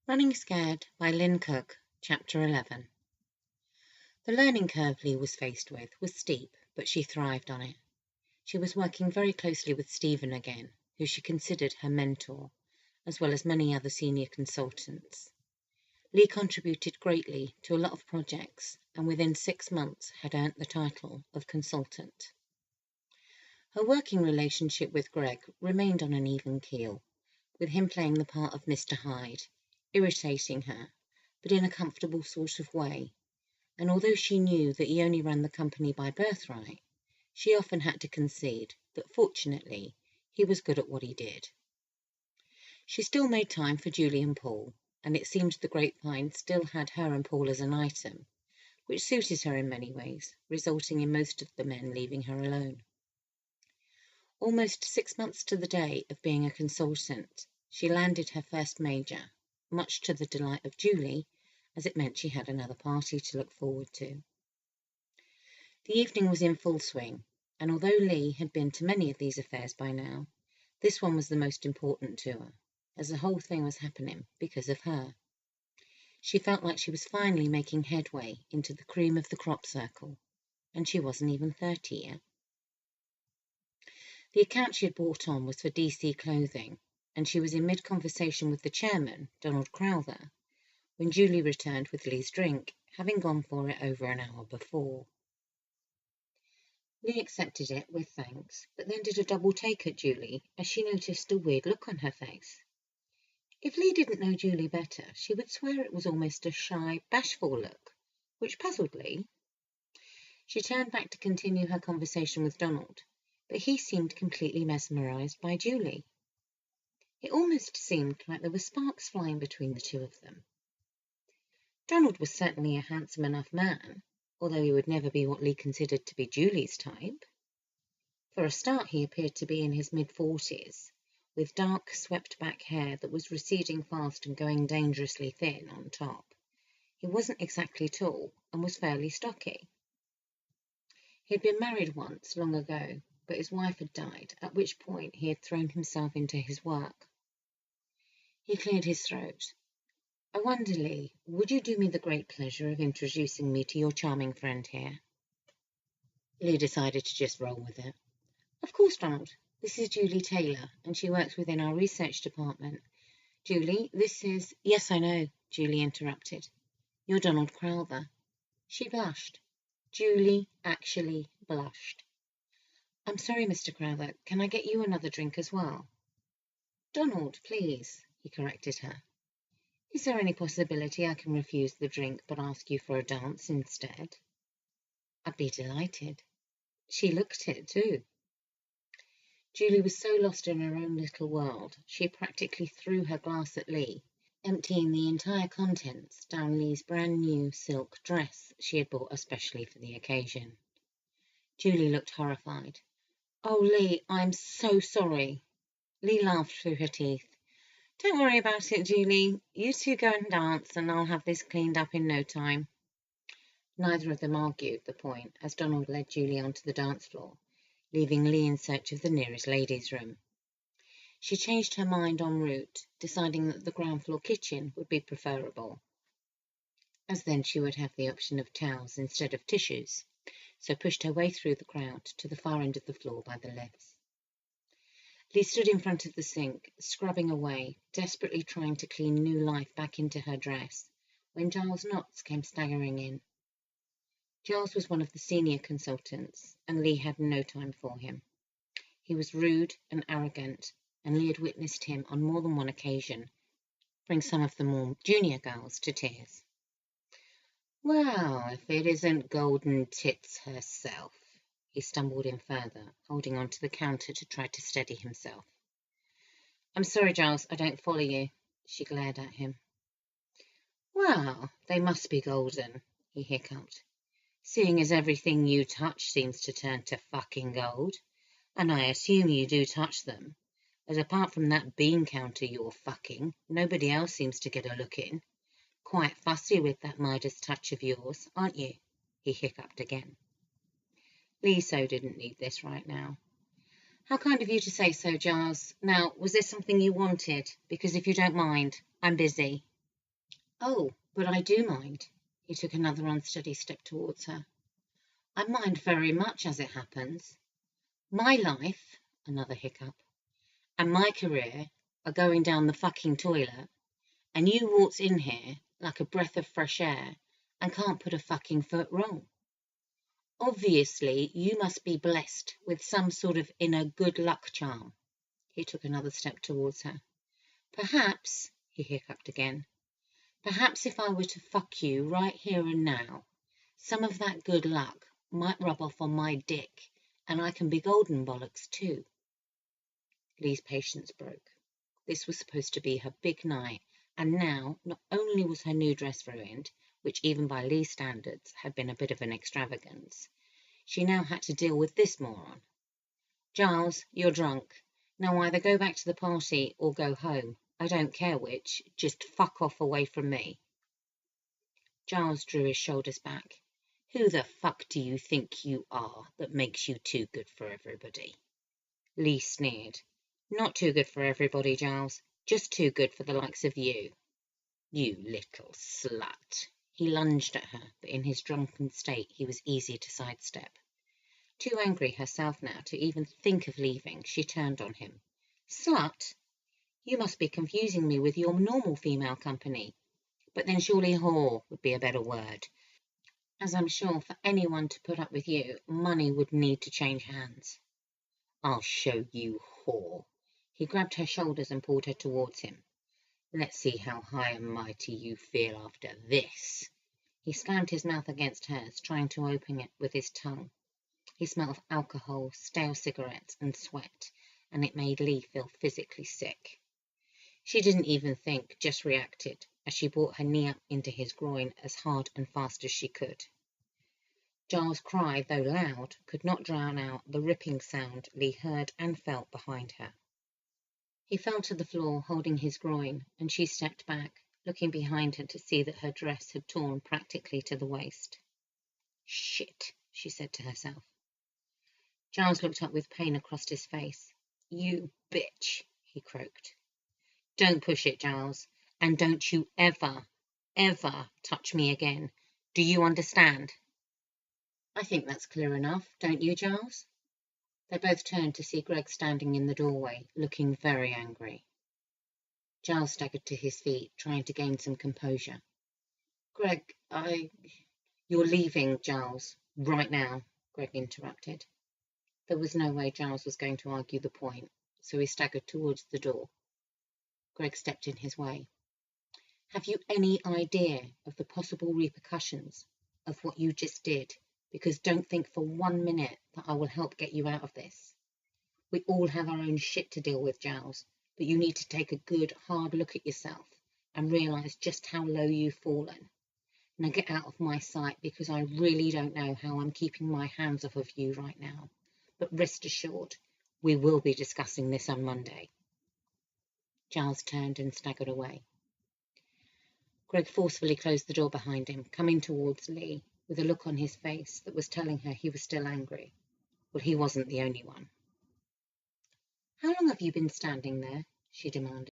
Running Scared by Lynn Cook, Chapter 11. The learning curve Lee was faced with was steep, but she thrived on it. She was working very closely with Stephen again, who she considered her mentor, as well as many other senior consultants. Lee contributed greatly to a lot of projects, and within 6 months had earned the title of consultant. Her working relationship with Greg remained on an even keel, with him playing the part of Mr. Hyde, irritating her, but in a comfortable sort of way, and although she knew that he only ran the company by birthright, she often had to concede that fortunately he was good at what he did. She still made time for Julie and Paul, and it seemed the grapevine still had her and Paul as an item, which suited her in many ways, resulting in most of the men leaving her alone. Almost 6 months to the day of being a consultant, she landed her first major, much to the delight of Julie, as it meant she had another party to look forward to. The evening was in full swing, and although Lee had been to many of these affairs by now, this one was the most important to her, as the whole thing was happening because of her. She felt like she was finally making headway into the cream of the crop circle, and she wasn't even 30 yet. The account she had brought on was for DC Clothing, and she was in mid-conversation with the chairman, Donald Crowther, when Julie returned with Lee's drink, having gone for it over an hour before. Lee accepted it with thanks, but then did a double take at Julie as she noticed a weird look on her face. If Lee didn't know Julie better, she would swear it was almost a shy, bashful look, which puzzled Lee. She turned back to continue her conversation with Donald, but he seemed completely mesmerised by Julie. It almost seemed like there were sparks flying between the two of them. Donald was certainly a handsome enough man, although he would never be what Lee considered to be Julie's type. For a start, he appeared to be in his mid-40s, with dark, swept-back hair that was receding fast and going dangerously thin on top. He wasn't exactly tall and was fairly stocky. He had been married once, long ago, but his wife had died, at which point he had thrown himself into his work. He cleared his throat. "I wonder, Lee, would you do me the great pleasure of introducing me to your charming friend here?" Lee decided to just roll with it. "Of course, Donald. This is Julie Taylor, and she works within our research department. Julie, this is—" "Yes, I know," Julie interrupted. "You're Donald Crowther." She blushed. Julie actually blushed. "I'm sorry, Mr. Crowther. Can I get you another drink as well?" "Donald, please," he corrected her. "Is there any possibility I can refuse the drink but ask you for a dance instead?" "I'd be delighted." She looked it, too. Julie was so lost in her own little world, she practically threw her glass at Lee, emptying the entire contents down Lee's brand-new silk dress she had bought especially for the occasion. Julie looked horrified. "Oh, Lee, I'm so sorry." Lee laughed through her teeth. "Don't worry about it, Julie. You two go and dance, and I'll have this cleaned up in no time." Neither of them argued the point as Donald led Julie onto the dance floor, leaving Lee in search of the nearest ladies' room. She changed her mind en route, deciding that the ground floor kitchen would be preferable, as then she would have the option of towels instead of tissues, so pushed her way through the crowd to the far end of the floor by the lifts. Lee stood in front of the sink, scrubbing away, desperately trying to clean new life back into her dress, when Giles Knotts came staggering in. Giles was one of the senior consultants, and Lee had no time for him. He was rude and arrogant, and Lee had witnessed him on more than one occasion bring some of the more junior girls to tears. "Well, if it isn't Golden Tits herself," he stumbled in further, holding onto the counter to try to steady himself. "I'm sorry, Giles, I don't follow you." She glared at him. "Well, they must be golden," he hiccuped, "seeing as everything you touch seems to turn to fucking gold, and I assume you do touch them, as apart from that bean counter you're fucking, nobody else seems to get a look in. Quite fussy with that Midas touch of yours, aren't you?" he hiccuped again. Lee so didn't need this right now. "How kind of you to say so, Giles. Now, was this something you wanted? Because if you don't mind, I'm busy." Oh, but I do mind. He took another unsteady step towards her. I mind very much as it happens. My life, another hiccup, and my career are going down the fucking toilet, and you waltz in here like a breath of fresh air and can't put a fucking foot wrong. Obviously, you must be blessed with some sort of inner good luck charm. He took another step towards her. Perhaps, he hiccuped again, perhaps if I were to fuck you right here and now, some of that good luck might rub off on my dick, and I can be golden bollocks too. Lee's patience broke. This was supposed to be her big night, and now not only was her new dress ruined, which even by Lee's standards had been a bit of an extravagance, she now had to deal with this moron. Giles, you're drunk. Now either go back to the party or go home. I don't care which. Just fuck off away from me. Giles drew his shoulders back. Who the fuck do you think you are that makes you too good for everybody? Lee sneered. Not too good for everybody, Giles. Just too good for the likes of you. You little slut. He lunged at her, but in his drunken state he was easy to sidestep. Too angry herself now to even think of leaving, she turned on him. Slut? You must be confusing me with your normal female company. But then surely whore would be a better word, as I'm sure for anyone to put up with you, money would need to change hands. I'll show you, whore. He grabbed her shoulders and pulled her towards him. Let's see how high and mighty you feel after this. He slammed his mouth against hers, trying to open it with his tongue. He smelled of alcohol, stale cigarettes, and sweat, and it made Lee feel physically sick. She didn't even think, just reacted, as she brought her knee up into his groin as hard and fast as she could. Giles' cry, though loud, could not drown out the ripping sound Lee heard and felt behind her. He fell to the floor, holding his groin, and she stepped back, looking behind her to see that her dress had torn practically to the waist. Shit, she said to herself. Giles looked up with pain across his face. You bitch, he croaked. Don't push it, Giles, and don't you ever, ever touch me again. Do you understand? I think that's clear enough, don't you, Giles? They both turned to see Greg standing in the doorway, looking very angry. Giles staggered to his feet, trying to gain some composure. Greg, You're leaving, Giles, right now, Greg interrupted. There was no way Giles was going to argue the point, so he staggered towards the door. Greg stepped in his way. Have you any idea of the possible repercussions of what you just did? Because don't think for 1 minute that I will help get you out of this. We all have our own shit to deal with, Giles, but you need to take a good, hard look at yourself and realise just how low you've fallen. Now get out of my sight, because I really don't know how I'm keeping my hands off of you right now. But rest assured, we will be discussing this on Monday. Giles turned and staggered away. Greg forcefully closed the door behind him, coming towards Lee, with a look on his face that was telling her he was still angry. Well, he wasn't the only one. How long have you been standing there? She demanded.